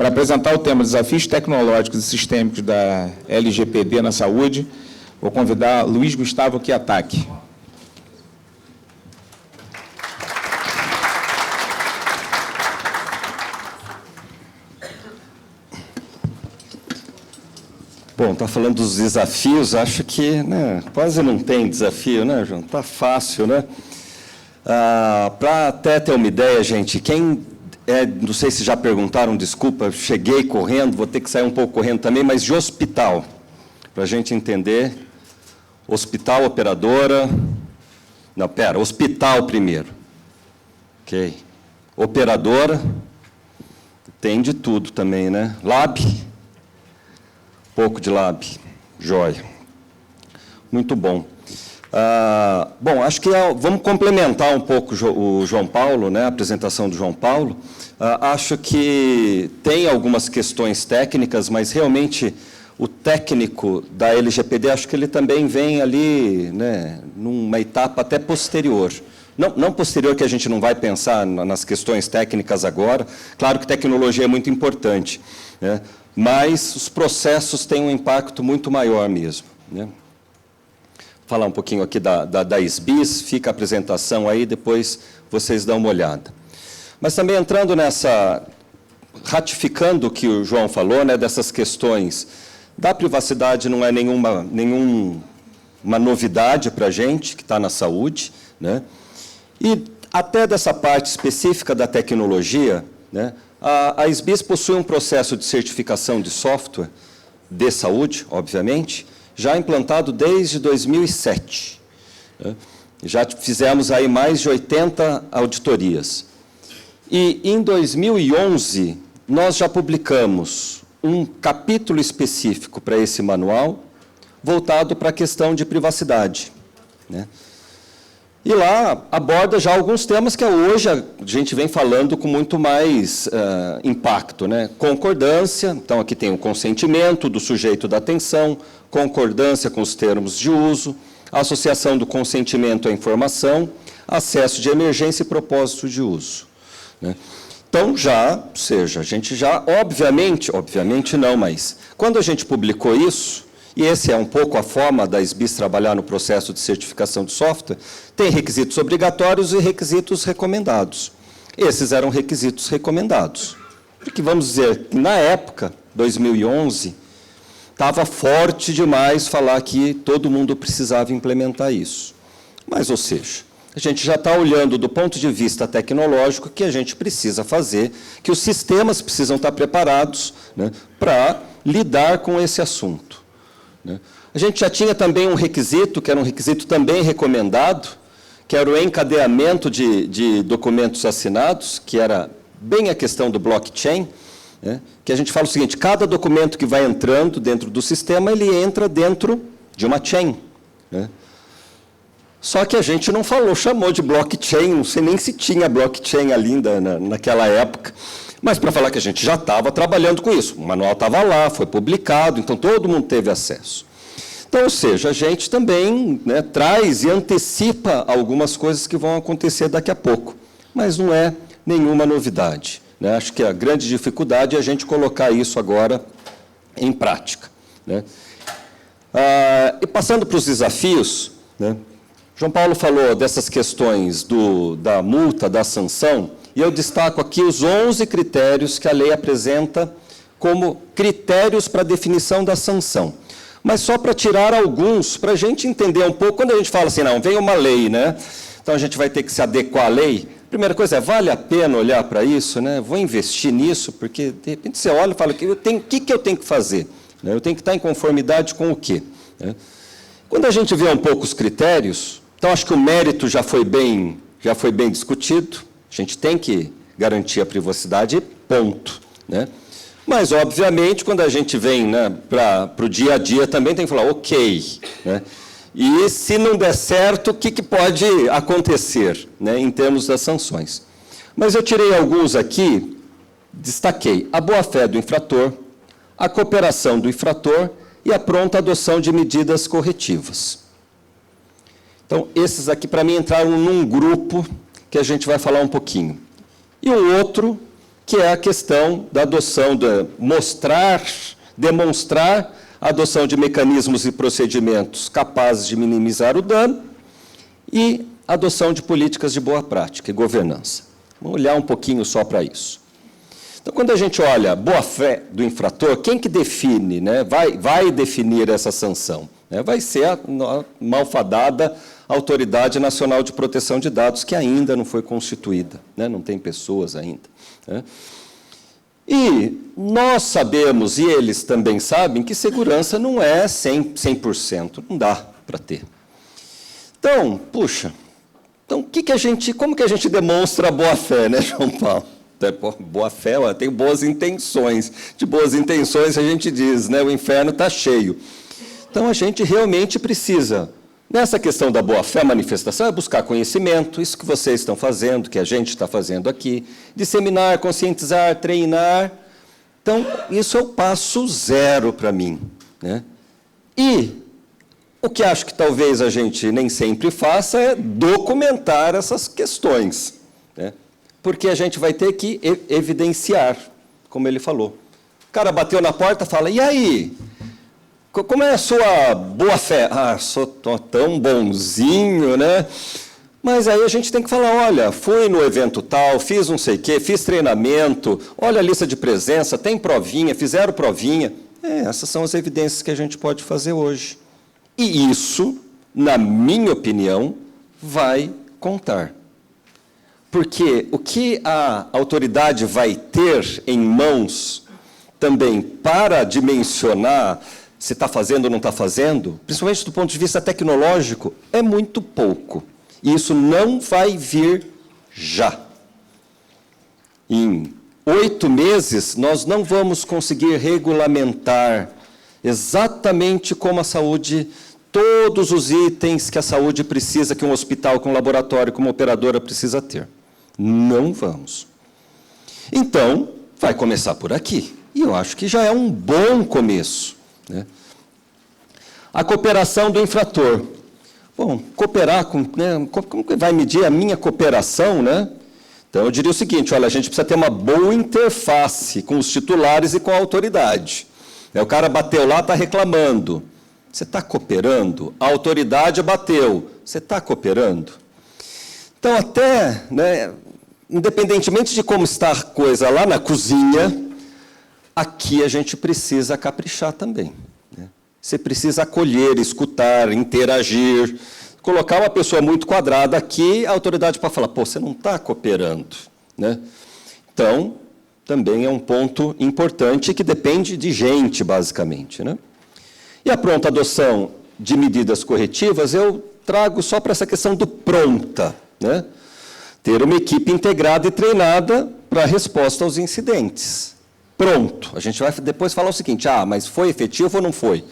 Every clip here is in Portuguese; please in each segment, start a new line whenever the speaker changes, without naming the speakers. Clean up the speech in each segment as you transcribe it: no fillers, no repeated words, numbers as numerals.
Para apresentar o tema Desafios Tecnológicos e Sistêmicos da LGPD na Saúde, vou convidar Luiz Gustavo Kiyotaki.
Bom, está falando dos desafios, acho que quase não tem desafio, né, João? Está fácil, né? Para até ter uma ideia, gente, não sei se já perguntaram, desculpa, cheguei correndo, vou ter que sair um pouco correndo também, mas de hospital, para a gente entender, hospital, operadora, hospital primeiro, ok, operadora, tem de tudo também, né, lab, pouco de lab, joia, muito bom. Bom, acho que vamos complementar um pouco o João Paulo, né, a apresentação do João Paulo. Acho que tem algumas questões técnicas, mas realmente o técnico da LGPD, acho que ele também vem ali, né, numa etapa até posterior. Não posterior, que a gente não vai pensar nas questões técnicas agora, claro que tecnologia é muito importante, né, mas os processos têm um impacto muito maior mesmo, né. Falar um pouquinho aqui da SBIS, fica a apresentação aí, depois vocês dão uma olhada. Mas também entrando ratificando o que o João falou, né, dessas questões da privacidade, não é nenhuma novidade para a gente, que está na saúde, né, e até dessa parte específica da tecnologia, né, a SBIS possui um processo de certificação de software de saúde, obviamente, já implantado desde 2007. Já fizemos aí mais de 80 auditorias. E, em 2011, nós já publicamos um capítulo específico para esse manual, voltado para a questão de privacidade, né? E lá aborda já alguns temas que hoje a gente vem falando com muito mais impacto, né? Concordância, então aqui tem o consentimento do sujeito da atenção, concordância com os termos de uso, associação do consentimento à informação, acesso de emergência e propósito de uso, né? Então, a gente já, obviamente não, mas quando a gente publicou isso, e esse é um pouco a forma da SBIS trabalhar no processo de certificação de software, tem requisitos obrigatórios e requisitos recomendados. Esses eram requisitos recomendados. Porque, vamos dizer, na época, 2011, estava forte demais falar que todo mundo precisava implementar isso. Mas, ou seja, a gente já está olhando do ponto de vista tecnológico que a gente precisa fazer, que os sistemas precisam estar preparados, né, para lidar com esse assunto, né. A gente já tinha também um requisito, que era um requisito também recomendado, que era o encadeamento de documentos assinados, que era bem a questão do blockchain, né, que a gente fala o seguinte: cada documento que vai entrando dentro do sistema, ele entra dentro de uma chain, né. Só que a gente não chamou de blockchain, não sei nem se tinha blockchain ali naquela época, mas para falar que a gente já estava trabalhando com isso. O manual estava lá, foi publicado, então todo mundo teve acesso. Então, ou seja, a gente também, né, traz e antecipa algumas coisas que vão acontecer daqui a pouco, mas não é nenhuma novidade, né? Acho que a grande dificuldade é a gente colocar isso agora em prática, né? E passando para os desafios, né, João Paulo falou dessas questões da multa, da sanção, e eu destaco aqui os 11 critérios que a lei apresenta como critérios para a definição da sanção. Mas só para tirar alguns, para a gente entender um pouco, quando a gente fala assim, não, vem uma lei, né? Então a gente vai ter que se adequar à lei. Primeira coisa é, vale a pena olhar para isso, né? Vou investir nisso, porque de repente você olha e fala, o que eu tenho que fazer? Eu tenho que estar em conformidade com o quê? Quando a gente vê um pouco os critérios, então acho que o mérito já foi bem discutido, a gente tem que garantir a privacidade, ponto, né? Mas, obviamente, quando a gente vem, né, para o dia a dia, também tem que falar, ok, né? E se não der certo, o que pode acontecer, né, em termos das sanções? Mas eu tirei alguns aqui, destaquei a boa-fé do infrator, a cooperação do infrator e a pronta adoção de medidas corretivas. Então, esses aqui, para mim, entraram num grupo que a gente vai falar um pouquinho. E o outro, que é a questão da adoção, demonstrar a adoção de mecanismos e procedimentos capazes de minimizar o dano e adoção de políticas de boa prática e governança. Vamos olhar um pouquinho só para isso. Então, quando a gente olha a boa-fé do infrator, quem que define, né? vai definir essa sanção? Vai ser a malfadada Autoridade Nacional de Proteção de Dados, que ainda não foi constituída, né? Não tem pessoas ainda, né? E nós sabemos, e eles também sabem, que segurança não é 100%, não dá para ter. Então, puxa, como que a gente demonstra a boa-fé, né, João Paulo? Boa-fé, tem boas intenções. De boas intenções a gente diz, né, o inferno está cheio. Então, a gente realmente precisa, nessa questão da boa-fé, a manifestação é buscar conhecimento, isso que vocês estão fazendo, que a gente está fazendo aqui, disseminar, conscientizar, treinar. Então, isso é o passo zero para mim, né? E o que acho que talvez a gente nem sempre faça é documentar essas questões, né? Porque a gente vai ter que evidenciar, como ele falou. O cara bateu na porta e fala, e aí? Como é a sua boa-fé? Ah, sou tão bonzinho, né? Mas aí a gente tem que falar, olha, fui no evento tal, fiz não sei o quê, fiz treinamento, olha a lista de presença, tem provinha, fizeram provinha. Essas são as evidências que a gente pode fazer hoje. E isso, na minha opinião, vai contar. Porque o que a autoridade vai ter em mãos também para dimensionar se está fazendo ou não está fazendo, principalmente do ponto de vista tecnológico, é muito pouco. E isso não vai vir já. Em 8 meses, nós não vamos conseguir regulamentar exatamente como a saúde, todos os itens que a saúde precisa, que um hospital com laboratório, como operadora precisa ter. Não vamos. Então, vai começar por aqui. E eu acho que já é um bom começo, né? A cooperação do infrator. Bom, cooperar com, né, como que vai medir a minha cooperação, né? Então, eu diria o seguinte, olha, a gente precisa ter uma boa interface com os titulares e com a autoridade. O cara bateu lá, está reclamando. Você está cooperando? A autoridade bateu. Você está cooperando? Então, até, né, independentemente de como está a coisa lá na cozinha, aqui a gente precisa caprichar também, né? Você precisa acolher, escutar, interagir. Colocar uma pessoa muito quadrada aqui, a autoridade pode falar, pô, você não está cooperando, né? Então, também é um ponto importante que depende de gente, basicamente, né? E a pronta adoção de medidas corretivas, eu trago só para essa questão do pronta, né? Ter uma equipe integrada e treinada para a resposta aos incidentes. Pronto. A gente vai depois falar o seguinte, mas foi efetivo ou não foi?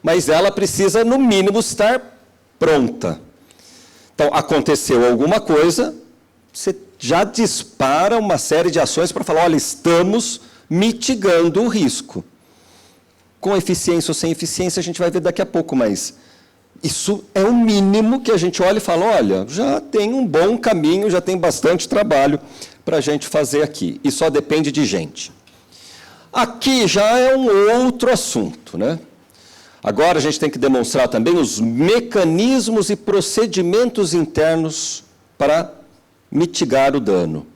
Mas ela precisa, no mínimo, estar pronta. Então, aconteceu alguma coisa, você já dispara uma série de ações para falar, olha, estamos mitigando o risco. Com eficiência ou sem eficiência, a gente vai ver daqui a pouco, mas isso é o mínimo que a gente olha e fala, olha, já tem um bom caminho, já tem bastante trabalho para a gente fazer aqui, e só depende de gente. Aqui já é um outro assunto, né? Agora a gente tem que demonstrar também os mecanismos e procedimentos internos para mitigar o dano.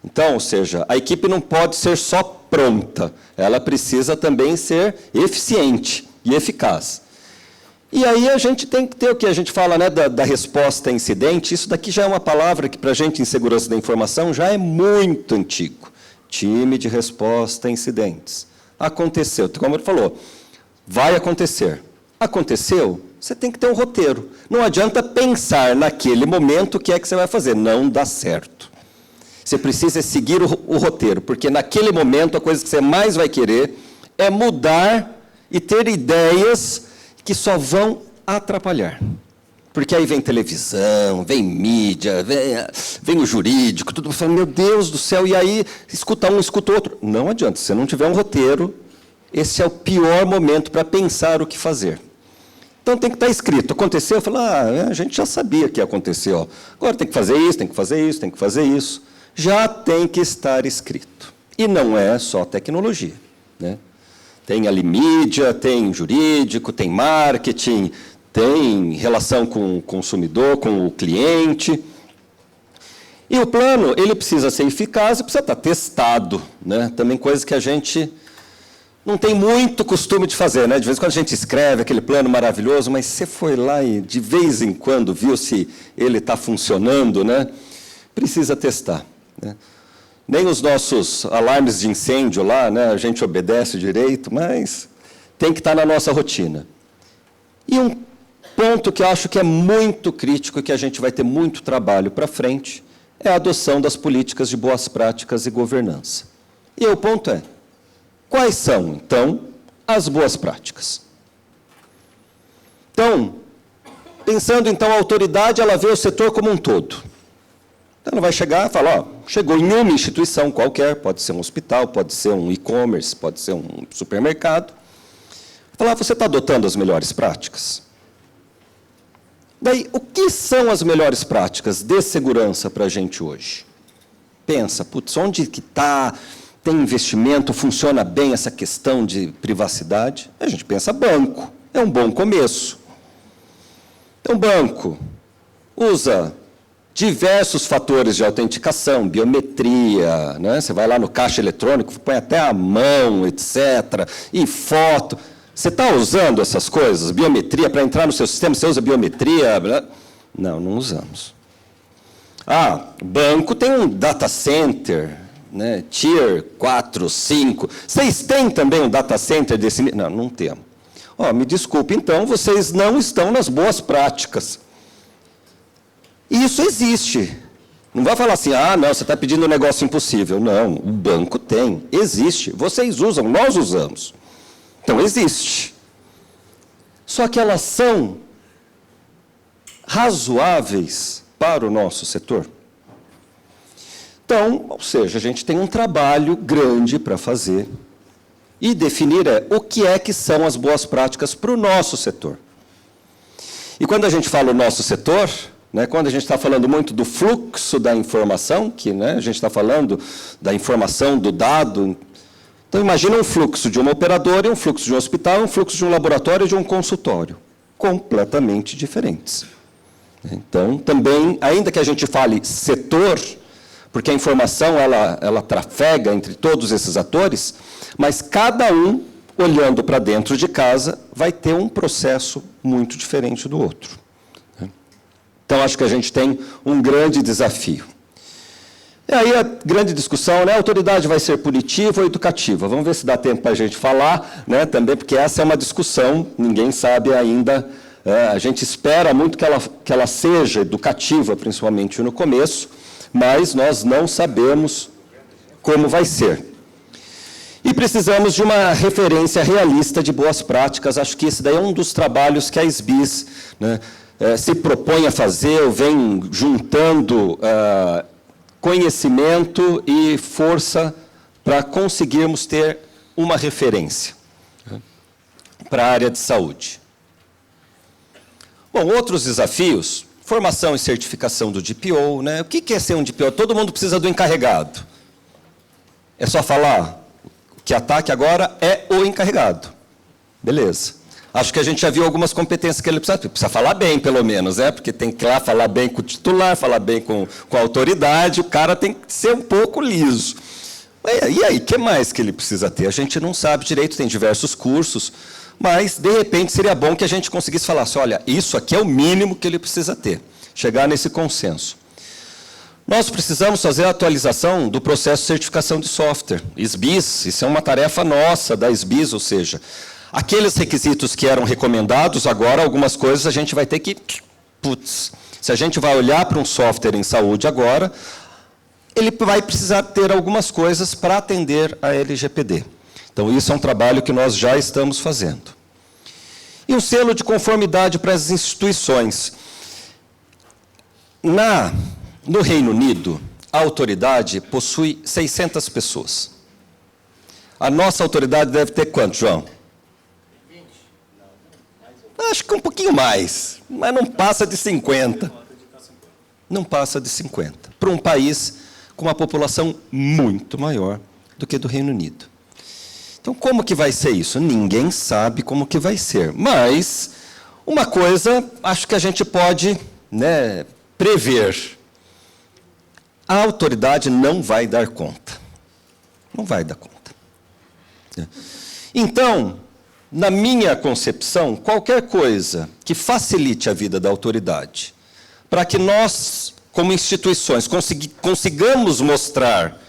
Então, ou seja, a equipe não pode ser só pronta, ela precisa também ser eficiente e eficaz. E aí a gente tem que ter o que a gente fala, né, da resposta a incidente. Isso daqui já é uma palavra que, para a gente, em segurança da informação, já é muito antigo. Time de resposta a incidentes. Aconteceu, como ele falou, vai acontecer. Aconteceu, você tem que ter um roteiro. Não adianta pensar naquele momento o que é que você vai fazer. Não dá certo. Você precisa seguir o roteiro, porque naquele momento a coisa que você mais vai querer é mudar e ter ideias que só vão atrapalhar. Porque aí vem televisão, vem mídia, vem o jurídico, tudo falando, meu Deus do céu, e aí escuta um, escuta outro. Não adianta, se você não tiver um roteiro, esse é o pior momento para pensar o que fazer. Então tem que estar escrito. Aconteceu, eu falo, a gente já sabia que ia acontecer. Ó. Agora tem que fazer isso, tem que fazer isso, tem que fazer isso. Já tem que estar escrito. E não é só tecnologia, né? Tem ali mídia, tem jurídico, tem marketing, tem relação com o consumidor, com o cliente. E o plano, ele precisa ser eficaz e precisa estar testado, né? Também coisa que a gente não tem muito costume de fazer, né? De vez em quando a gente escreve aquele plano maravilhoso, mas você foi lá e de vez em quando viu se ele está funcionando, né? Precisa testar, né? Nem os nossos alarmes de incêndio lá, né? A gente obedece direito, mas tem que estar na nossa rotina. E um ponto que eu acho que é muito crítico e que a gente vai ter muito trabalho para frente é a adoção das políticas de boas práticas e governança. E o ponto é, quais são, então, as boas práticas? Então, pensando, então, a autoridade, ela vê o setor como um todo. Então, ela vai chegar e falar, ó, chegou em uma instituição qualquer, pode ser um hospital, pode ser um e-commerce, pode ser um supermercado, falar, você está adotando as melhores práticas? Daí, o que são as melhores práticas de segurança para a gente hoje? Pensa, putz, onde que está, tem investimento, funciona bem essa questão de privacidade? A gente pensa banco, é um bom começo. Então, banco usa diversos fatores de autenticação, biometria, né? Você vai lá no caixa eletrônico, põe até a mão, etc., e foto. Você está usando essas coisas, biometria, para entrar no seu sistema, você usa biometria? Não, não usamos. Ah, banco tem um data center, né, Tier 4, 5. Vocês têm também um data center desse nível? Não, não temos. Oh, me desculpe, então, vocês não estão nas boas práticas. Isso existe. Não vai falar assim, ah, não, você está pedindo um negócio impossível. Não, o banco tem, existe. Vocês usam, nós usamos. Então, existe. Só que elas são razoáveis para o nosso setor. Então, ou seja, a gente tem um trabalho grande para fazer e definir o que é que são as boas práticas para o nosso setor. E quando a gente fala o nosso setor, né, quando a gente está falando muito do fluxo da informação, que, né, a gente está falando da informação, do dado. Então, imagina um fluxo de uma operadora, um fluxo de um hospital, um fluxo de um laboratório e de um consultório. Completamente diferentes. Então, também, ainda que a gente fale setor, porque a informação ela trafega entre todos esses atores, mas cada um, olhando para dentro de casa, vai ter um processo muito diferente do outro. Então, acho que a gente tem um grande desafio. E aí a grande discussão, né, a autoridade vai ser punitiva ou educativa? Vamos ver se dá tempo para a gente falar, né, também, porque essa é uma discussão, ninguém sabe ainda. A gente espera muito que ela seja educativa, principalmente no começo, mas nós não sabemos como vai ser. E precisamos de uma referência realista de boas práticas. Acho que esse daí é um dos trabalhos que a SBIS, né, se propõe a fazer, ou vem juntando conhecimento e força para conseguirmos ter uma referência, né, para a área de saúde. Bom, outros desafios, formação e certificação do DPO, né? O que é ser um DPO? Todo mundo precisa do encarregado. É só falar que ataque agora é o encarregado. Beleza. Acho que a gente já viu algumas competências que ele precisa falar bem, pelo menos, né? Porque tem que ir lá falar bem com o titular, falar bem com a autoridade, o cara tem que ser um pouco liso. E aí, o que mais que ele precisa ter? A gente não sabe direito, tem diversos cursos, mas, de repente, seria bom que a gente conseguisse falar assim, olha, isso aqui é o mínimo que ele precisa ter, chegar nesse consenso. Nós precisamos fazer a atualização do processo de certificação de software, SBIS, isso é uma tarefa nossa da SBIS, ou seja, aqueles requisitos que eram recomendados, agora algumas coisas a gente vai ter que... Putz, se a gente vai olhar para um software em saúde agora, ele vai precisar ter algumas coisas para atender a LGPD. Então, isso é um trabalho que nós já estamos fazendo. E o selo de conformidade para as instituições. No Reino Unido, a autoridade possui 600 pessoas. A nossa autoridade deve ter quanto, João? Acho que um pouquinho mais, mas não passa de 50. Não passa de 50. Para um país com uma população muito maior do que do Reino Unido. Então, como que vai ser isso? Ninguém sabe como que vai ser. Mas, uma coisa, acho que a gente pode, né, prever. A autoridade não vai dar conta. Não vai dar conta. Então, na minha concepção, qualquer coisa que facilite a vida da autoridade, para que nós, como instituições, consigamos mostrar,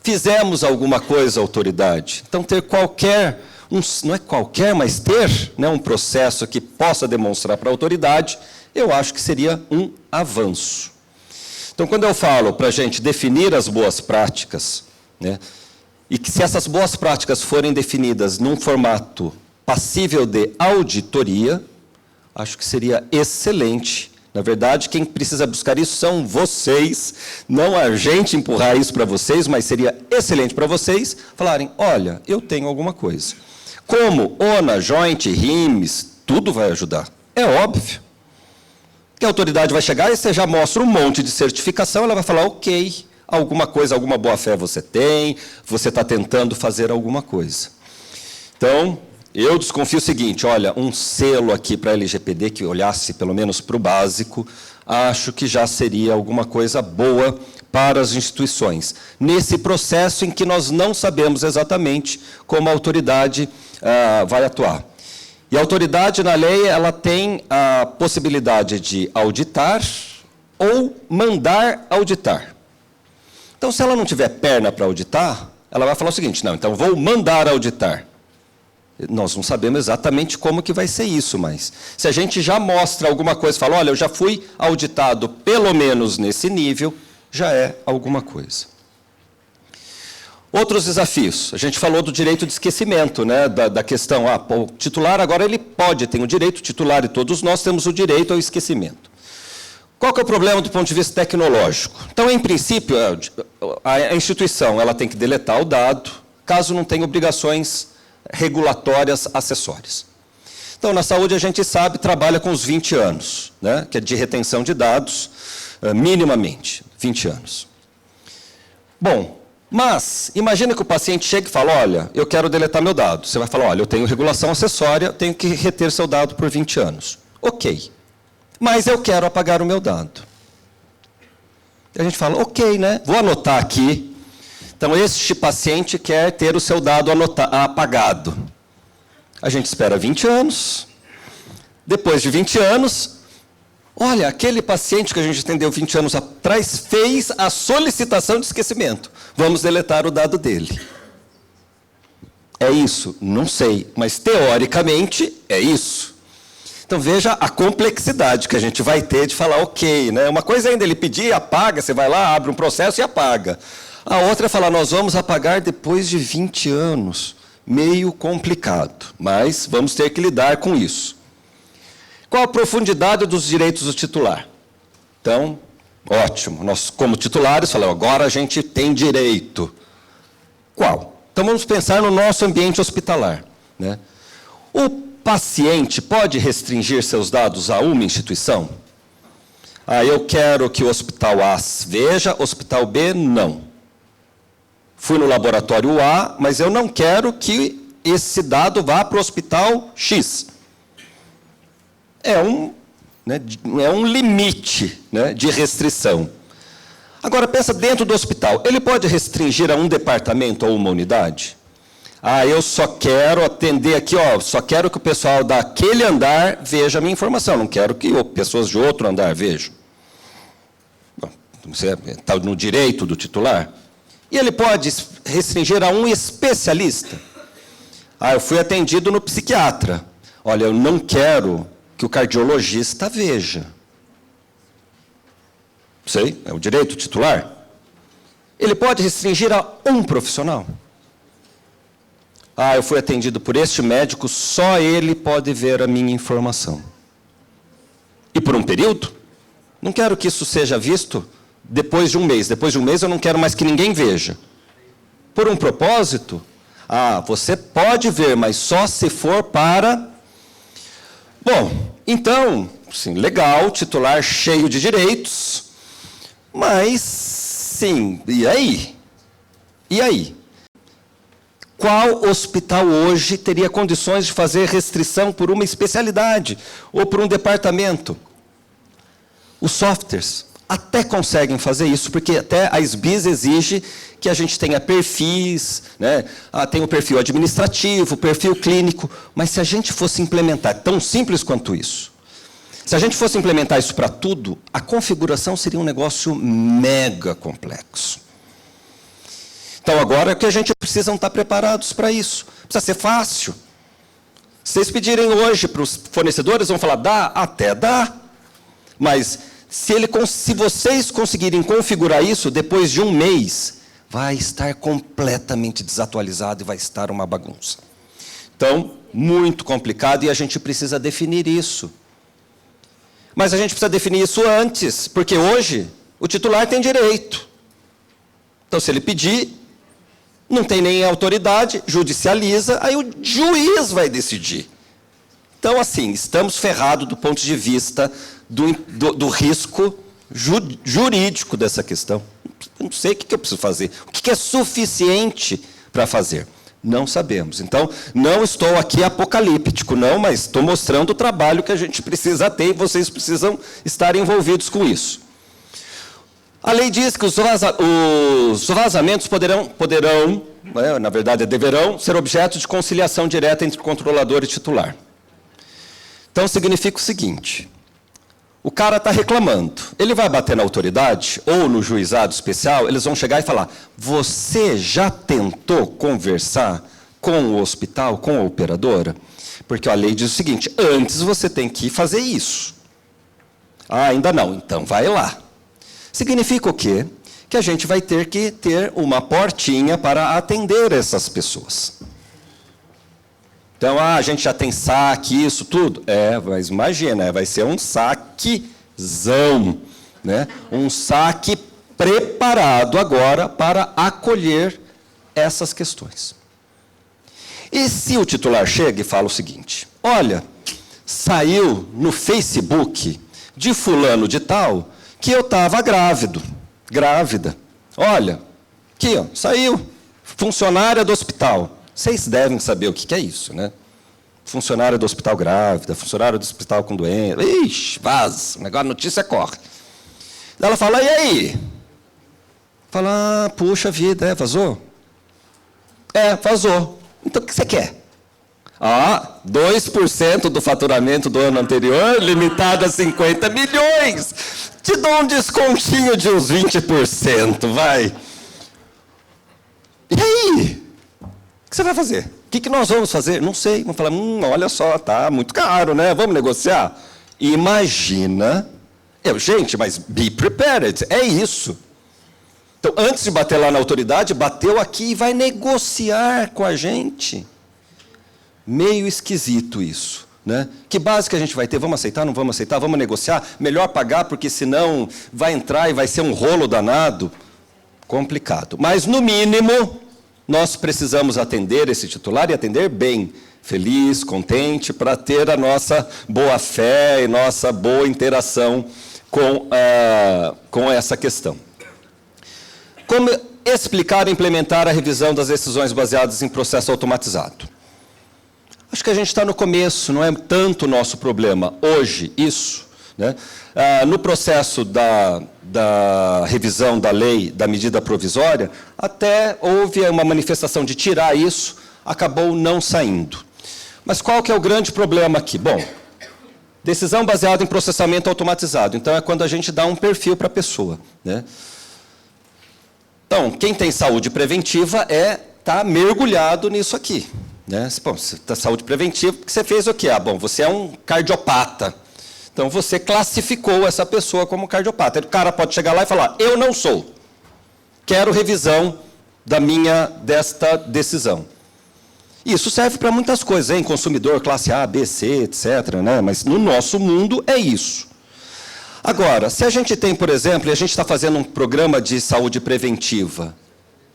fizemos alguma coisa à autoridade. Então, ter qualquer, não é qualquer, mas ter, né, um processo que possa demonstrar para a autoridade, eu acho que seria um avanço. Então, quando eu falo para a gente definir as boas práticas, né, e que se essas boas práticas forem definidas num formato passível de auditoria, acho que seria excelente. Na verdade, quem precisa buscar isso são vocês, não a gente empurrar isso para vocês, mas seria excelente para vocês falarem, olha, eu tenho alguma coisa. Como ONA, Joint, RIMS, tudo vai ajudar. É óbvio. Que a autoridade vai chegar e você já mostra um monte de certificação, ela vai falar, ok, alguma coisa, alguma boa-fé você tem, você está tentando fazer alguma coisa. Então, eu desconfio o seguinte, olha, um selo aqui para a LGPD que olhasse pelo menos para o básico, acho que já seria alguma coisa boa para as instituições. Nesse processo em que nós não sabemos exatamente como a autoridade vai atuar. E a autoridade na lei, ela tem a possibilidade de auditar ou mandar auditar. Então, se ela não tiver perna para auditar, ela vai falar o seguinte, não, então vou mandar auditar. Nós não sabemos exatamente como que vai ser isso, mas se a gente já mostra alguma coisa, fala, olha, eu já fui auditado pelo menos nesse nível, já é alguma coisa. Outros desafios. A gente falou do direito de esquecimento, né, da questão, o titular agora ele tem o direito, o titular e todos nós temos o direito ao esquecimento. Qual que é o problema do ponto de vista tecnológico? Então, em princípio, a instituição ela tem que deletar o dado, caso não tenha obrigações regulatórias acessórias. Então, na saúde, a gente sabe, trabalha com os 20 anos, né, que é de retenção de dados, minimamente, 20 anos. Bom, mas, imagina que o paciente chega e fala, olha, eu quero deletar meu dado. Você vai falar, olha, eu tenho regulação acessória, tenho que reter seu dado por 20 anos. Ok, mas eu quero apagar o meu dado. E a gente fala, ok, né? Vou anotar aqui. Então, este paciente quer ter o seu dado apagado. A gente espera 20 anos. Depois de 20 anos, olha, aquele paciente que a gente atendeu 20 anos atrás fez a solicitação de esquecimento. Vamos deletar o dado dele. É isso? Não sei, mas teoricamente é isso. Então, veja a complexidade que a gente vai ter de falar, ok, né? Uma coisa ainda ele pedir, apaga, você vai lá, abre um processo e apaga. A outra é falar, nós vamos apagar depois de 20 anos. Meio complicado, mas vamos ter que lidar com isso. Qual a profundidade dos direitos do titular? Então, ótimo, nós como titulares falamos, agora a gente tem direito. Qual? Então, vamos pensar no nosso ambiente hospitalar, né? O paciente pode restringir seus dados a uma instituição? Eu quero que o hospital A veja, hospital B não. Fui no laboratório A, mas eu não quero que esse dado vá para o hospital X. É um limite, né, de restrição. Agora, pensa dentro do hospital. Ele pode restringir a um departamento ou uma unidade? Eu só quero atender aqui, só quero que o pessoal daquele andar veja a minha informação, não quero que pessoas de outro andar vejam. Você está no direito do titular? E ele pode restringir a um especialista? Eu fui atendido no psiquiatra. Olha, eu não quero que o cardiologista veja. Sei, é o direito titular. Ele pode restringir a um profissional? Eu fui atendido por este médico, só ele pode ver a minha informação. E por um período? Não quero que isso seja visto depois de um mês. Depois de um mês eu não quero mais que ninguém veja. Por um propósito? Você pode ver, mas só se for para... Bom, então, sim, legal, titular cheio de direitos, mas, sim, e aí? E aí? Qual hospital hoje teria condições de fazer restrição por uma especialidade ou por um departamento? Os softwares até conseguem fazer isso, porque até a SBIS exige que a gente tenha perfis, né? Tem o perfil administrativo, o perfil clínico, mas se a gente fosse implementar, tão simples quanto isso, se a gente fosse implementar isso para tudo, a configuração seria um negócio mega complexo. Então, agora é que a gente precisa estar preparados para isso. Precisa ser fácil. Se vocês pedirem hoje para os fornecedores, vão falar, dá? Até dá. Mas, se vocês conseguirem configurar isso, depois de um mês, vai estar completamente desatualizado e vai estar uma bagunça. Então, muito complicado e a gente precisa definir isso. Mas a gente precisa definir isso antes, porque hoje o titular tem direito. Então, se ele pedir, não tem nem autoridade, judicializa, aí o juiz vai decidir. Então, assim, estamos ferrados do ponto de vista do risco jurídico dessa questão. Eu não sei o que eu preciso fazer. O que é suficiente para fazer? Não sabemos. Então, não estou aqui apocalíptico, não, mas estou mostrando o trabalho que a gente precisa ter e vocês precisam estar envolvidos com isso. A lei diz que os vazamentos poderão, na verdade, deverão ser objeto de conciliação direta entre controlador e titular. Então, significa o seguinte, o cara está reclamando, ele vai bater na autoridade ou no juizado especial, eles vão chegar e falar, você já tentou conversar com o hospital, com a operadora? Porque a lei diz o seguinte, antes você tem que fazer isso. Ah, ainda não, então vai lá. Significa o quê? Que a gente vai ter que ter uma portinha para atender essas pessoas. Então, a gente já tem saque, isso tudo? Mas imagina, vai ser um saquezão, né? Um saque preparado agora para acolher essas questões. E se o titular chega e fala o seguinte, olha, saiu no Facebook de fulano de tal, que eu estava grávida. Olha, aqui, ó, saiu, funcionária do hospital. Vocês devem saber o que é isso, né? Funcionária do hospital grávida, funcionária do hospital com doença. Ixi, vaza, o negócio, a notícia corre. Ela fala, e aí? Fala, puxa vida, vazou? Vazou. Então, o que você quer? 2% do faturamento do ano anterior, limitado a 50 milhões. Te dou um descontinho de uns 20%, vai. E aí? O que você vai fazer? O que nós vamos fazer? Não sei. Vamos falar, olha só, tá muito caro, né? Vamos negociar? Imagina. Gente, mas be prepared, é isso. Então, antes de bater lá na autoridade, bateu aqui e vai negociar com a gente. Meio esquisito isso, né? Que base que a gente vai ter? Vamos aceitar, não vamos aceitar? Vamos negociar? Melhor pagar, porque senão vai entrar e vai ser um rolo danado. Complicado. Mas, no mínimo, nós precisamos atender esse titular e atender bem, feliz, contente, para ter a nossa boa fé e nossa boa interação com essa questão. Como explicar e implementar a revisão das decisões baseadas em processo automatizado? Acho que a gente está no começo, não é tanto o nosso problema hoje, isso. Né? No processo da revisão da lei, da medida provisória, até houve uma manifestação de tirar isso, acabou não saindo. Mas qual que é o grande problema aqui? Bom, decisão baseada em processamento automatizado. Então, é quando a gente dá um perfil para a pessoa. Né? Então, quem tem saúde preventiva está mergulhado nisso aqui. Né? Bom, você está saúde preventiva, porque você fez o quê? Bom, você é um cardiopata. Então, você classificou essa pessoa como cardiopata. O cara pode chegar lá e falar, eu não sou. Quero revisão desta decisão. Isso serve para muitas coisas, hein? Consumidor, classe A, B, C, etc. Né? Mas no nosso mundo é isso. Agora, se a gente tem, por exemplo, e a gente está fazendo um programa de saúde preventiva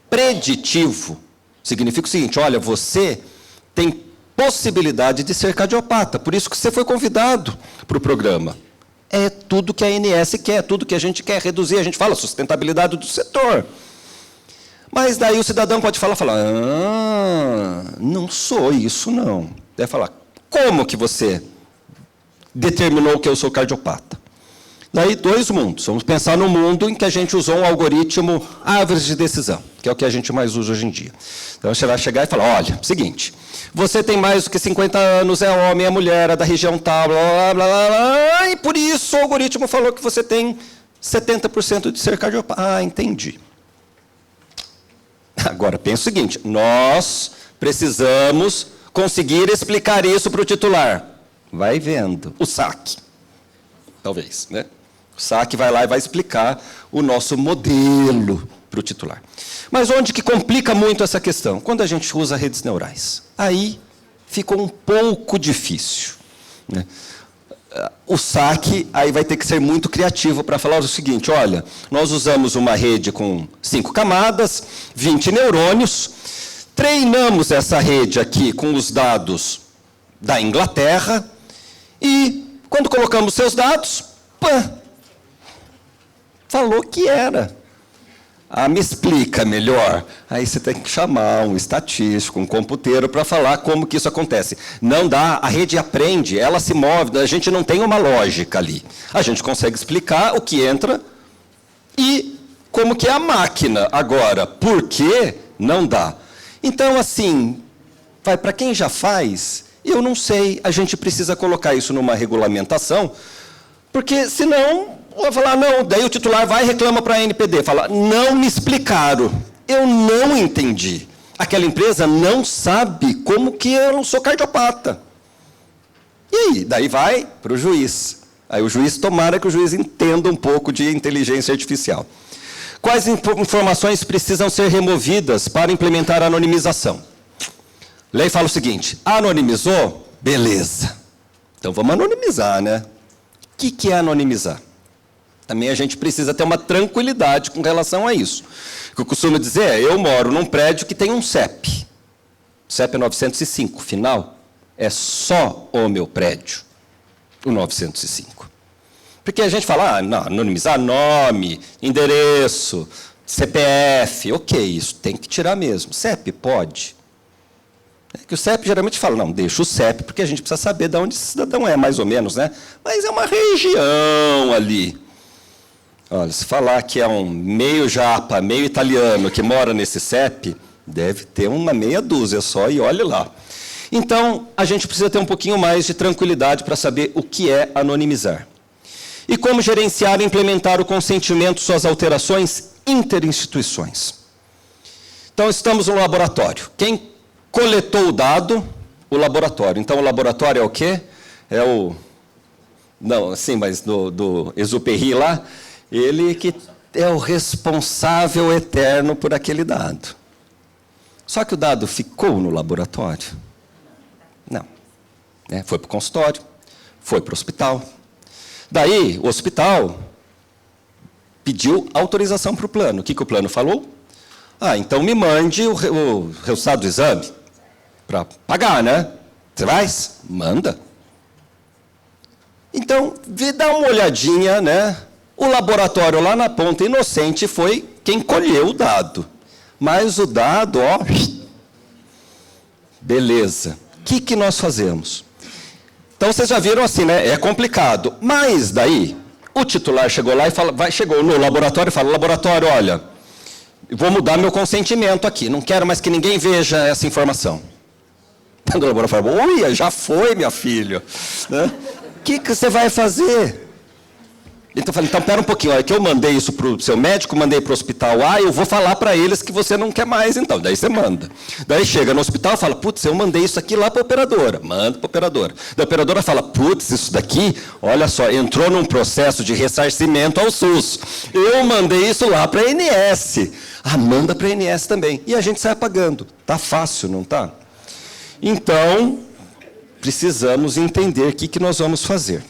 preditivo, significa o seguinte, olha, você tem possibilidade de ser cardiopata, por isso que você foi convidado para o programa. É tudo que a ANS quer, tudo que a gente quer reduzir, a gente fala sustentabilidade do setor. Mas daí o cidadão pode falar, não sou isso, não. Deve falar, como que você determinou que eu sou cardiopata? Daí, dois mundos. Vamos pensar no mundo em que a gente usou um algoritmo árvores de decisão, que é o que a gente mais usa hoje em dia. Então, você vai chegar e falar, olha, seguinte, você tem mais do que 50 anos, é homem, é mulher, é da região tal, blá, blá, blá, blá, e por isso o algoritmo falou que você tem 70% de ser cardiopata. Ah, entendi. Agora, pensa o seguinte, nós precisamos conseguir explicar isso para o titular. Vai vendo. O saque. Talvez, né? O saque vai lá e vai explicar o nosso modelo para o titular. Mas onde que complica muito essa questão? Quando a gente usa redes neurais. Aí ficou um pouco difícil, né? O saque aí vai ter que ser muito criativo para falar o seguinte, olha, nós usamos uma rede com 5 camadas, 20 neurônios, treinamos essa rede aqui com os dados da Inglaterra e, quando colocamos seus dados, falou que era. Ah, me explica melhor. Aí você tem que chamar um estatístico, um computeiro, para falar como que isso acontece. Não dá, a rede aprende, ela se move, a gente não tem uma lógica ali. A gente consegue explicar o que entra e como que é a máquina. Agora, por que não dá? Então, assim, para quem já faz, eu não sei, a gente precisa colocar isso numa regulamentação, porque senão... Vai falar, não, daí o titular vai e reclama para a ANPD, fala, não me explicaram, eu não entendi. Aquela empresa não sabe como que eu não sou cardiopata. E aí? Daí vai para o juiz. Aí o juiz, tomara que o juiz entenda um pouco de inteligência artificial. Quais informações precisam ser removidas para implementar a anonimização? Lei fala o seguinte, anonimizou? Beleza. Então vamos anonimizar, né? O que é anonimizar? Também a gente precisa ter uma tranquilidade com relação a isso. O que eu costumo dizer é, eu moro num prédio que tem um CEP. O CEP é 905, final, é só o meu prédio, o 905. Porque a gente fala, não, anonimizar nome, endereço, CPF, ok, isso tem que tirar mesmo. CEP pode. É que o CEP geralmente fala, não, deixa o CEP, porque a gente precisa saber de onde esse cidadão é, mais ou menos, né? Mas é uma região ali. Olha, se falar que é um meio japa, meio italiano que mora nesse CEP, deve ter uma meia dúzia só e olhe lá. Então, a gente precisa ter um pouquinho mais de tranquilidade para saber o que é anonimizar. E como gerenciar e implementar o consentimento, suas alterações interinstituições. Então, estamos no laboratório. Quem coletou o dado? O laboratório. Então, o laboratório é o quê? É o... Não, sim, mas do Exupéry lá... Ele que é o responsável eterno por aquele dado. Só que o dado ficou no laboratório? Não. Foi para o consultório, foi para o hospital. Daí, o hospital pediu autorização para o plano. O que o plano falou? Ah, então me mande o resultado do exame para pagar, né? Você vai? Manda. Então, dá uma olhadinha, né? O laboratório lá na ponta, inocente, foi quem colheu o dado. Mas o dado, ó... Beleza. O que nós fazemos? Então, vocês já viram assim, né? É complicado. Mas, daí, o titular chegou lá e chegou no laboratório e fala, laboratório, olha, vou mudar meu consentimento aqui. Não quero mais que ninguém veja essa informação. O laboratório fala, ui, já foi, minha filha. Né? O que você vai fazer? Então, eu falei, então, pera um pouquinho, olha, que eu mandei isso para o seu médico, mandei para o hospital A, eu vou falar para eles que você não quer mais, então. Daí você manda. Daí chega no hospital e fala, putz, eu mandei isso aqui lá para a operadora. Manda para a operadora. Da operadora fala, putz, isso daqui, olha só, entrou num processo de ressarcimento ao SUS. Eu mandei isso lá para a ANS. Ah, manda para a ANS também. E a gente sai pagando. Tá fácil, não tá? Então, precisamos entender o que nós vamos fazer.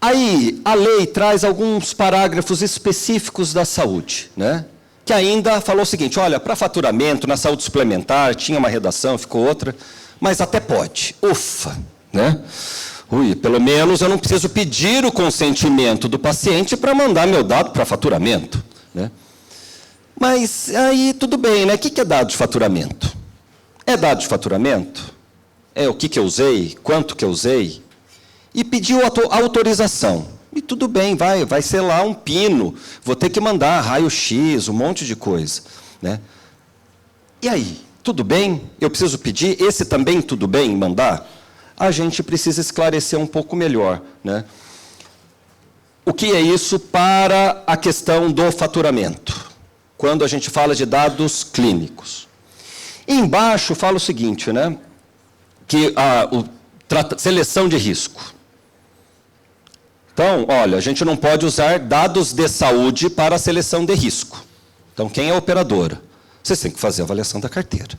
Aí, a lei traz alguns parágrafos específicos da saúde, né? Que ainda falou o seguinte, olha, para faturamento, na saúde suplementar, tinha uma redação, ficou outra, mas até pode. Ufa, né? Ui, pelo menos eu não preciso pedir o consentimento do paciente para mandar meu dado para faturamento, né? Mas aí tudo bem, né? O que é dado de faturamento? É dado de faturamento? É o que eu usei? Quanto que eu usei? E pediu autorização. E tudo bem, vai ser lá um pino. Vou ter que mandar raio-x, um monte de coisa, né? E aí, tudo bem? Eu preciso pedir? Esse também tudo bem mandar? A gente precisa esclarecer um pouco melhor, né? O que é isso para a questão do faturamento? Quando a gente fala de dados clínicos. E embaixo fala o seguinte, né? Que seleção de risco. Então, olha, a gente não pode usar dados de saúde para a seleção de risco. Então, quem é a operadora? Vocês têm que fazer a avaliação da carteira.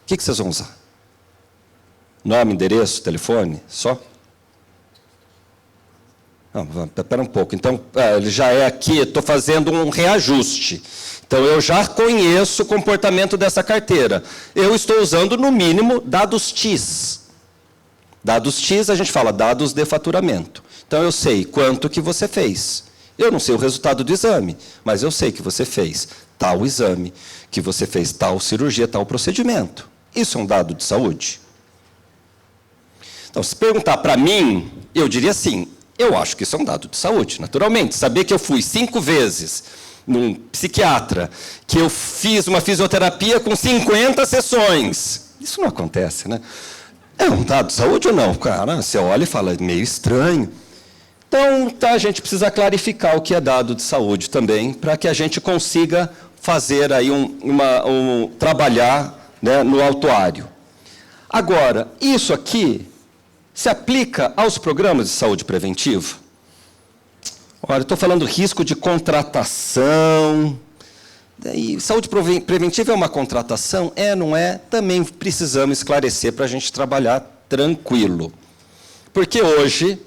O que vocês vão usar? Nome, endereço, telefone? Só? Não, espera um pouco. Então, ele já é aqui, estou fazendo um reajuste. Então, eu já conheço o comportamento dessa carteira. Eu estou usando, no mínimo, dados TIS. Dados TIS, a gente fala dados de faturamento. Então, eu sei quanto que você fez. Eu não sei o resultado do exame, mas eu sei que você fez tal exame, que você fez tal cirurgia, tal procedimento. Isso é um dado de saúde? Então, se perguntar para mim, eu diria sim. Eu acho que isso é um dado de saúde, naturalmente. Saber que eu fui 5 vezes num psiquiatra, que eu fiz uma fisioterapia com 50 sessões. Isso não acontece, né? É um dado de saúde ou não? Cara, você olha e fala, meio estranho. Então, a gente precisa clarificar o que é dado de saúde também, para que a gente consiga fazer aí trabalhar, né, no autuário. Agora, isso aqui se aplica aos programas de saúde preventiva? Olha, estou falando risco de contratação. E saúde preventiva é uma contratação? É, não é? Também precisamos esclarecer para a gente trabalhar tranquilo. Porque hoje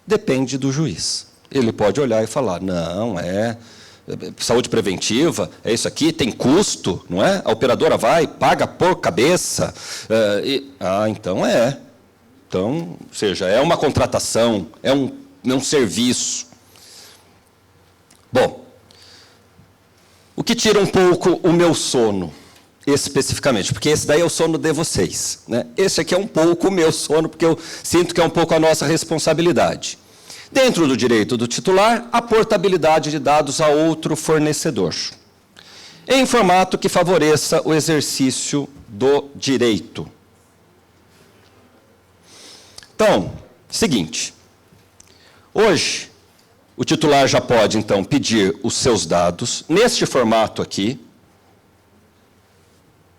depende do juiz. Ele pode olhar e falar, não, saúde preventiva, é isso aqui, tem custo, não é? A operadora vai, paga por cabeça. Então é. Então, ou seja, é uma contratação, é um serviço. Bom, o que tira um pouco o meu sono, especificamente, porque esse daí é o sono de vocês, né? Esse aqui é um pouco o meu sono, porque eu sinto que é um pouco a nossa responsabilidade. Dentro do direito do titular, a portabilidade de dados a outro fornecedor, em formato que favoreça o exercício do direito. Então, seguinte, hoje, o titular já pode, então, pedir os seus dados neste formato aqui.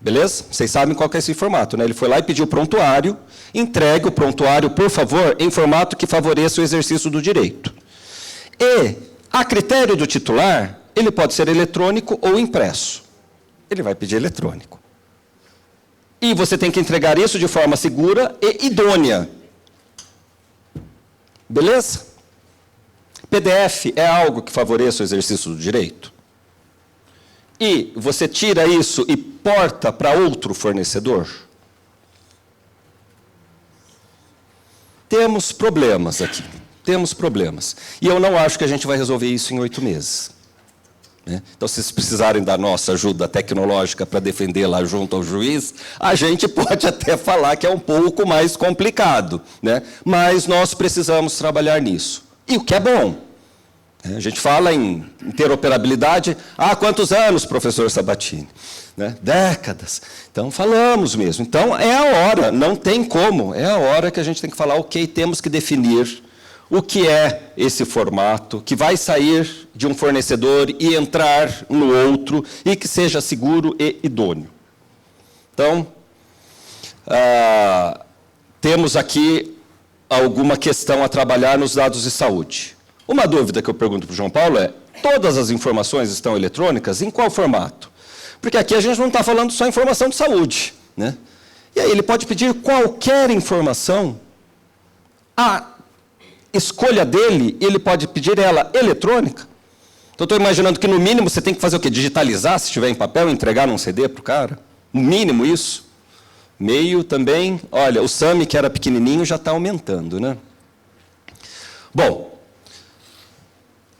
Beleza? Vocês sabem qual que é esse formato, né? Ele foi lá e pediu o prontuário, entregue o prontuário, por favor, em formato que favoreça o exercício do direito. E, a critério do titular, ele pode ser eletrônico ou impresso. Ele vai pedir eletrônico. E você tem que entregar isso de forma segura e idônea. Beleza? PDF é algo que favoreça o exercício do direito? E você tira isso e porta para outro fornecedor? Temos problemas aqui. Temos problemas. E eu não acho que a gente vai resolver isso em 8 meses. Né? Então, se vocês precisarem da nossa ajuda tecnológica para defender lá junto ao juiz, a gente pode até falar que é um pouco mais complicado, né? Mas nós precisamos trabalhar nisso. E o que é bom. A gente fala em interoperabilidade há quantos anos, professor Sabatini? Né? Décadas. Então, falamos mesmo. Então, é a hora, não tem como. É a hora que a gente tem que falar, ok, temos que definir o que é esse formato, que vai sair de um fornecedor e entrar no outro, e que seja seguro e idôneo. Então, temos aqui alguma questão a trabalhar nos dados de saúde. Uma dúvida que eu pergunto para o João Paulo é, todas as informações estão eletrônicas? Em qual formato? Porque aqui a gente não está falando só informação de saúde, né? E aí ele pode pedir qualquer informação, a escolha dele, ele pode pedir ela eletrônica. Então, estou imaginando que, no mínimo, você tem que fazer o quê? Digitalizar, se estiver em papel, e entregar num CD para o cara? No mínimo isso. meio também. Olha, o SAMI, que era pequenininho, já está aumentando, né? Bom,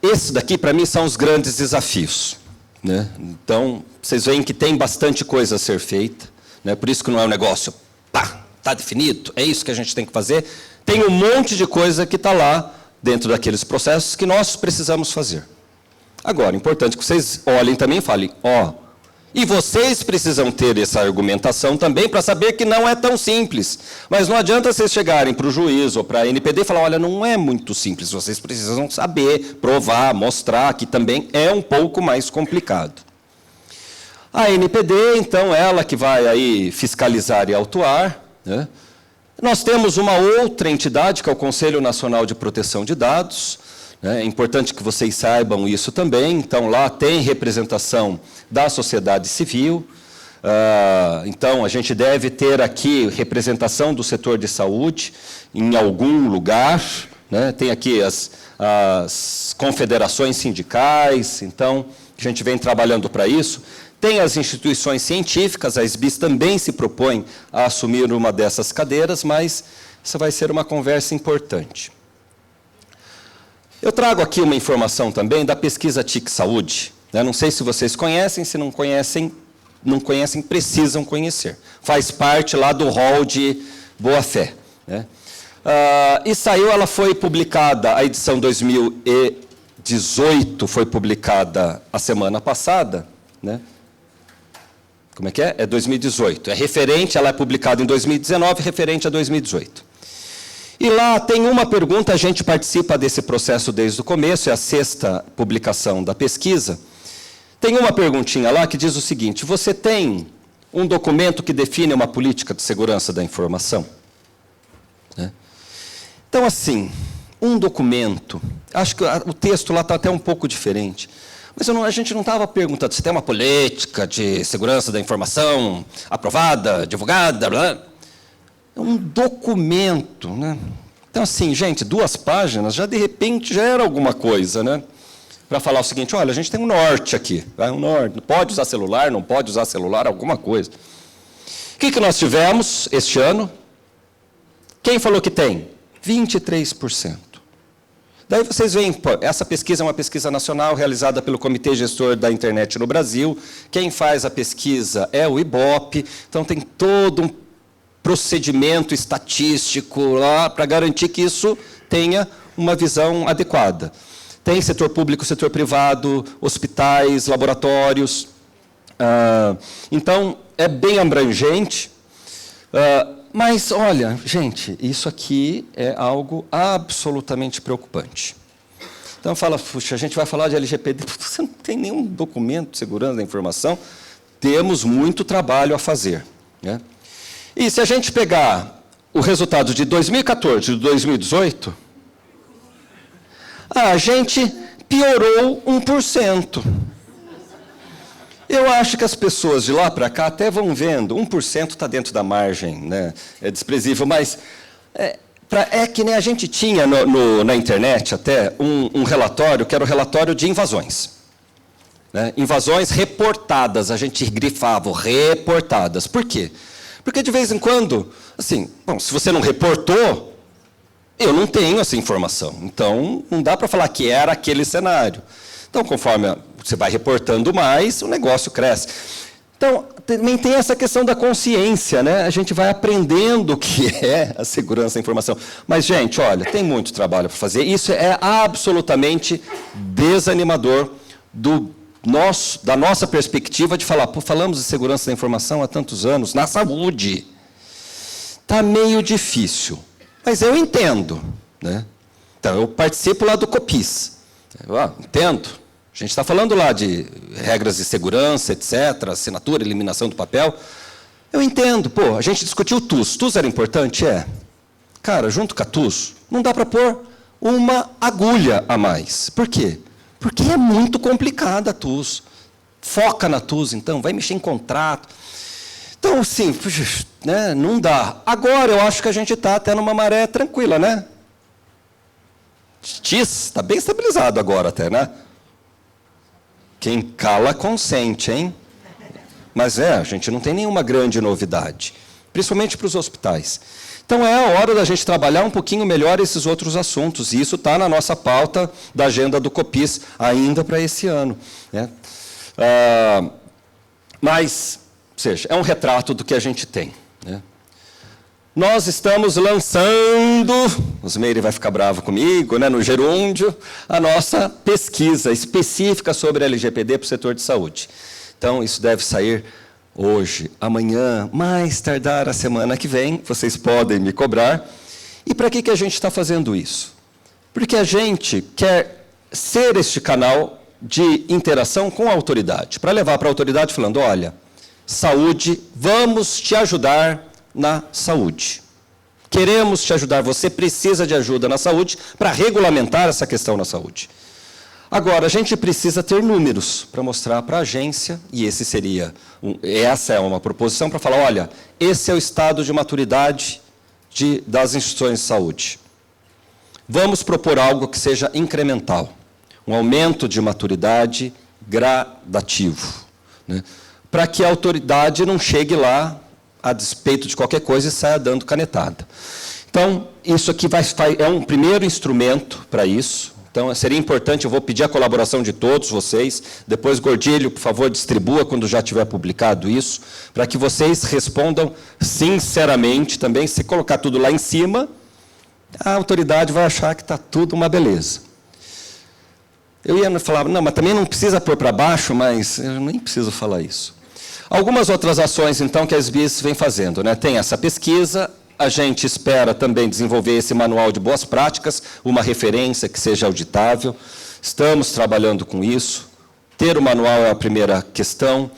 esses daqui, para mim, são os grandes desafios, né? Então, vocês veem que tem bastante coisa a ser feita, né? Por isso que não é um negócio, pá, está definido, é isso que a gente tem que fazer. Tem um monte de coisa que está lá, dentro daqueles processos, que nós precisamos fazer. Agora, importante que vocês olhem também e falem, e vocês precisam ter essa argumentação também para saber que não é tão simples. Mas não adianta vocês chegarem para o juiz ou para a NPD e falar, olha, não é muito simples, vocês precisam saber, provar, mostrar que também é um pouco mais complicado. A NPD, então, ela que vai aí fiscalizar e autuar, né? Nós temos uma outra entidade, que é o Conselho Nacional de Proteção de Dados. É importante que vocês saibam isso também. Então, lá tem representação da sociedade civil. Então, a gente deve ter aqui representação do setor de saúde em algum lugar, né? Tem aqui as confederações sindicais. Então, a gente vem trabalhando para isso. Tem as instituições científicas, a SBIS também se propõe a assumir uma dessas cadeiras, mas essa vai ser uma conversa importante. Eu trago aqui uma informação também da pesquisa TIC Saúde. Não sei se vocês conhecem, se não conhecem, precisam conhecer. Faz parte lá do rol de boa-fé, né? E saiu, ela foi publicada, a edição 2018 foi publicada a semana passada, né? Como é que é? É 2018. É referente, ela é publicada em 2019, referente a 2018. E lá tem uma pergunta, a gente participa desse processo desde o começo, é a 6ª publicação da pesquisa. Tem uma perguntinha lá que diz o seguinte, você tem um documento que define uma política de segurança da informação? Né? Então, assim, um documento, acho que o texto lá está até um pouco diferente, mas a gente não estava perguntando se tem uma política de segurança da informação aprovada, divulgada, blá. É um documento, né? Então, assim, gente, 2 páginas, já de repente já era alguma coisa, né? Para falar o seguinte, olha, a gente tem um norte aqui, tá? Um norte, pode usar celular, não pode usar celular, alguma coisa. O que nós tivemos este ano? Quem falou que tem? 23%. Daí vocês veem, essa pesquisa é uma pesquisa nacional realizada pelo Comitê Gestor da Internet no Brasil. Quem faz a pesquisa é o IBOP, então tem todo um procedimento estatístico lá para garantir que isso tenha uma visão adequada. Tem setor público, setor privado, hospitais, laboratórios. Então, é bem abrangente. Mas, olha, gente, isso aqui é algo absolutamente preocupante. Então, fala, puxa, a gente vai falar de LGPD, você não tem nenhum documento de segurança da informação, temos muito trabalho a fazer, né? E se a gente pegar o resultado de 2014 e de 2018, a gente piorou 1%. Eu acho que as pessoas de lá para cá até vão vendo, 1% está dentro da margem, né? É desprezível, mas é que nem a gente tinha na internet até um relatório, que era o relatório de invasões. Né? Invasões reportadas, a gente grifava, reportadas. Por quê? Porque de vez em quando, assim, bom, se você não reportou, eu não tenho essa informação. Então, não dá para falar que era aquele cenário. Então, conforme você vai reportando mais, o negócio cresce. Então, também tem essa questão da consciência, né? A gente vai aprendendo o que é a segurança da informação. Mas, gente, olha, tem muito trabalho para fazer. Isso é absolutamente desanimador da nossa perspectiva de falar, pô, falamos de segurança da informação há tantos anos, na saúde. Está meio difícil, mas eu entendo, né? Então, eu participo lá do COPIS. Entendo. A gente está falando lá de regras de segurança, etc., assinatura, eliminação do papel. Eu entendo. Pô, a gente discutiu o TUS. TUS era importante? É. Cara, junto com a TUS, não dá para pôr uma agulha a mais. Por quê? Porque é muito complicada a TUS. Foca na TUS, então, vai mexer em contrato. Então, assim, né, não dá. Agora, eu acho que a gente está até numa maré tranquila, né? TIS está bem estabilizado agora até, né? Quem cala, consente, hein? Mas a gente não tem nenhuma grande novidade. principalmente para os hospitais. Então, é a hora da gente trabalhar um pouquinho melhor esses outros assuntos, e isso está na nossa pauta da agenda do COPIS ainda para esse ano, né? Mas, ou seja, é um retrato do que a gente tem, né? Nós estamos lançando, o Osmeire vai ficar bravo comigo, né, no gerúndio, a nossa pesquisa específica sobre LGPD para o setor de saúde. Então, isso deve sair hoje, amanhã, mais tardar a semana que vem, vocês podem me cobrar. E para que a gente está fazendo isso? Porque a gente quer ser este canal de interação com a autoridade, para levar para a autoridade falando, olha, saúde, vamos te ajudar na saúde. Queremos te ajudar, você precisa de ajuda na saúde para regulamentar essa questão na saúde. Agora, a gente precisa ter números para mostrar para a agência, e essa é uma proposição para falar, olha, esse é o estado de maturidade das instituições de saúde. Vamos propor algo que seja incremental, um aumento de maturidade gradativo, né, para que a autoridade não chegue lá a despeito de qualquer coisa e saia dando canetada. Então, isso aqui é um primeiro instrumento para isso. Então, seria importante, eu vou pedir a colaboração de todos vocês, depois, Gordilho, por favor, distribua quando já tiver publicado isso, para que vocês respondam sinceramente também. Se colocar tudo lá em cima, a autoridade vai achar que está tudo uma beleza. Eu ia falar, não, mas também não precisa pôr para baixo, mas eu nem preciso falar isso. Algumas outras ações, então, que a SBIS vem fazendo, né? Tem essa pesquisa, a gente espera também desenvolver esse manual de boas práticas, uma referência que seja auditável. Estamos trabalhando com isso. Ter o manual é a primeira questão.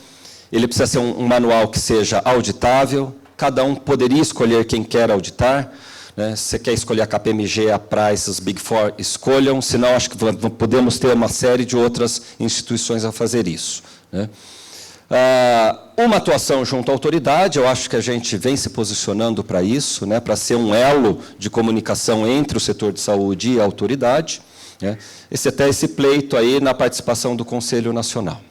Ele precisa ser um manual que seja auditável. Cada um poderia escolher quem quer auditar, né? Se você quer escolher a KPMG, a Price, os Big Four, escolham, senão acho que podemos ter uma série de outras instituições a fazer isso, né? Uma atuação junto à autoridade, eu acho que a gente vem se posicionando para isso, né, para ser um elo de comunicação entre o setor de saúde e a autoridade, né, esse pleito aí na participação do Conselho Nacional.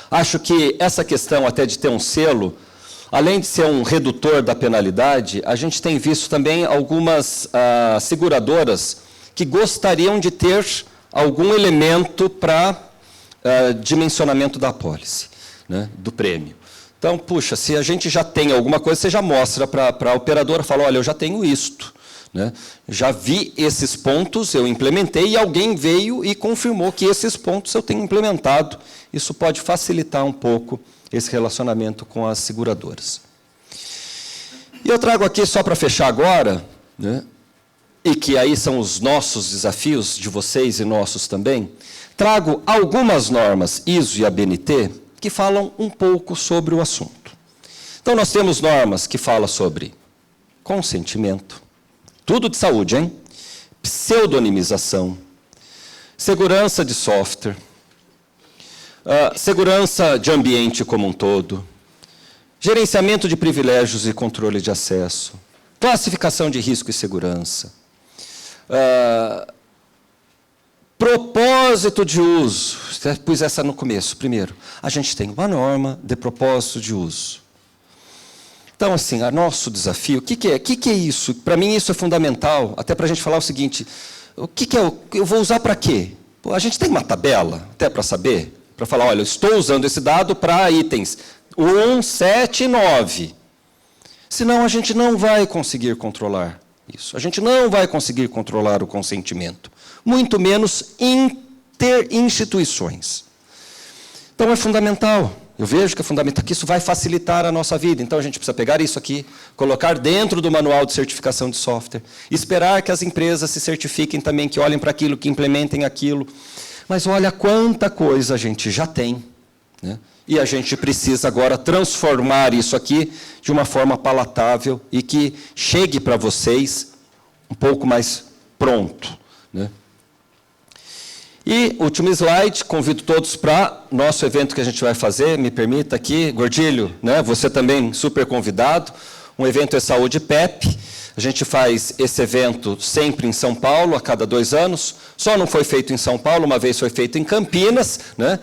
Acho que essa questão até de ter um selo, além de ser um redutor da penalidade, a gente tem visto também algumas seguradoras que gostariam de ter algum elemento para dimensionamento da apólice, né, do prêmio. Então, puxa, se a gente já tem alguma coisa, você já mostra para a operadora, fala, olha, eu já tenho isto, né, já vi esses pontos, eu implementei, e alguém veio e confirmou que esses pontos eu tenho implementado. Isso pode facilitar um pouco esse relacionamento com as seguradoras. E eu trago aqui, só para fechar agora, né, e que aí são os nossos desafios, de vocês e nossos também, trago algumas normas ISO e ABNT, que falam um pouco sobre o assunto. Então, nós temos normas que falam sobre consentimento, tudo de saúde, hein? Pseudonimização, segurança de software, segurança de ambiente como um todo, gerenciamento de privilégios e controle de acesso, classificação de risco e segurança, propósito de uso, pus essa no começo. Primeiro, a gente tem uma norma de propósito de uso. Então, assim, nosso desafio, o que é isso? Para mim, isso é fundamental, até para a gente falar o seguinte, o que é eu vou usar para quê? Pô, a gente tem uma tabela, até para saber, para falar, olha, eu estou usando esse dado para itens 1, 7 e 9. Senão, a gente não vai conseguir controlar isso. A gente não vai conseguir controlar o consentimento. Muito menos interinstituições. Então, é fundamental. Eu vejo que é fundamental, que isso vai facilitar a nossa vida. Então, a gente precisa pegar isso aqui, colocar dentro do manual de certificação de software, esperar que as empresas se certifiquem também, que olhem para aquilo, que implementem aquilo. Mas olha quanta coisa a gente já tem, né? E a gente precisa agora transformar isso aqui de uma forma palatável e que chegue para vocês um pouco mais pronto, né? E, último slide, convido todos para nosso evento que a gente vai fazer, me permita aqui, Gordilho, né, você também super convidado, um evento é Saúde PEP, a gente faz esse evento sempre em São Paulo, a cada 2 anos, só não foi feito em São Paulo, uma vez foi feito em Campinas, né,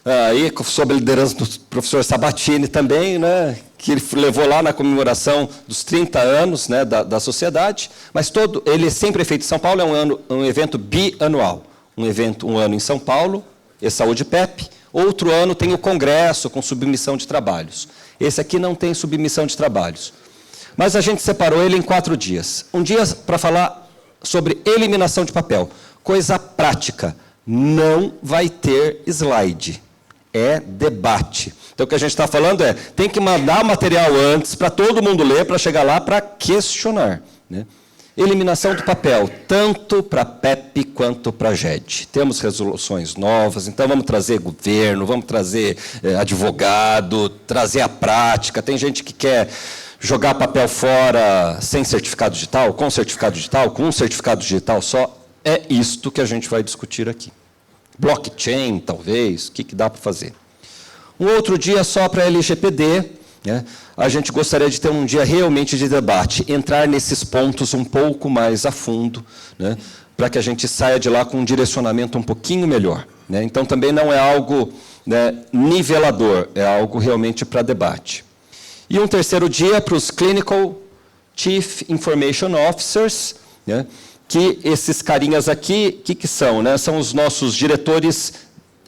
aí sob a liderança do professor Sabatini também, né, que ele levou lá na comemoração dos 30 anos, né, da sociedade, mas ele é sempre feito em São Paulo, é um evento bianual. Um ano em São Paulo, E-Saúde PEP, outro ano tem o congresso com submissão de trabalhos. Esse aqui não tem submissão de trabalhos. Mas a gente separou ele em 4 dias. Um dia para falar sobre eliminação de papel. Coisa prática, não vai ter slide, é debate. Então, o que a gente está falando é, tem que mandar o material antes para todo mundo ler, para chegar lá para questionar, né? Eliminação do papel, tanto para PEP quanto para GED. Temos resoluções novas, então vamos trazer governo, vamos trazer advogado, trazer a prática. Tem gente que quer jogar papel fora sem certificado digital, com certificado digital, com um certificado digital só. É isto que a gente vai discutir aqui. Blockchain, talvez, o que dá para fazer? Um outro dia só para LGPD, né? A gente gostaria de ter um dia realmente de debate, entrar nesses pontos um pouco mais a fundo, né? Para que a gente saia de lá com um direcionamento um pouquinho melhor, né? Então, também não é algo, né, nivelador, é algo realmente para debate. E um terceiro dia para os Clinical Chief Information Officers, né? Que esses carinhas aqui, o que são, né? São os nossos diretores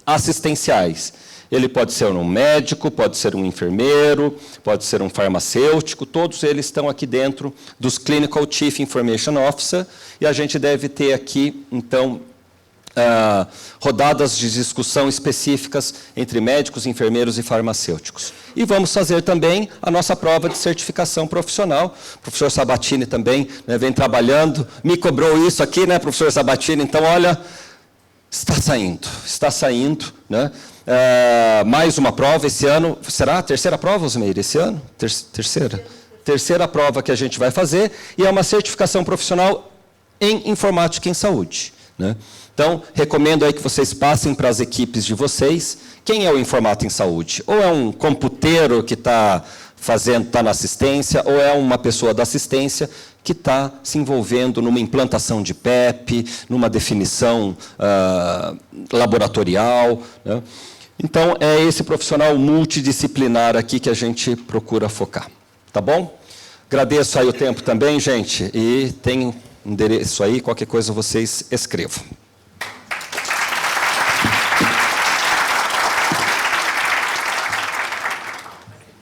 assistenciais. Ele pode ser um médico, pode ser um enfermeiro, pode ser um farmacêutico, todos eles estão aqui dentro dos Clinical Chief Information Officer, e a gente deve ter aqui, então, rodadas de discussão específicas entre médicos, enfermeiros e farmacêuticos. E vamos fazer também a nossa prova de certificação profissional. O professor Sabatini também, né, vem trabalhando, me cobrou isso aqui, né, professor Sabatini? Então, olha, está saindo, né? Mais uma prova esse ano. Será a terceira prova, Osmeir, esse ano? Terceira prova que a gente vai fazer, e é uma certificação profissional em informática em saúde, né? Então, recomendo aí que vocês passem para as equipes de vocês. Quem é o informático em saúde? Ou é um computeiro que está na assistência, ou é uma pessoa da assistência que está se envolvendo numa implantação de PEP, numa definição laboratorial, né? Então, é esse profissional multidisciplinar aqui que a gente procura focar. Tá bom? Agradeço aí o tempo também, gente, e tem endereço aí, qualquer coisa vocês escrevam.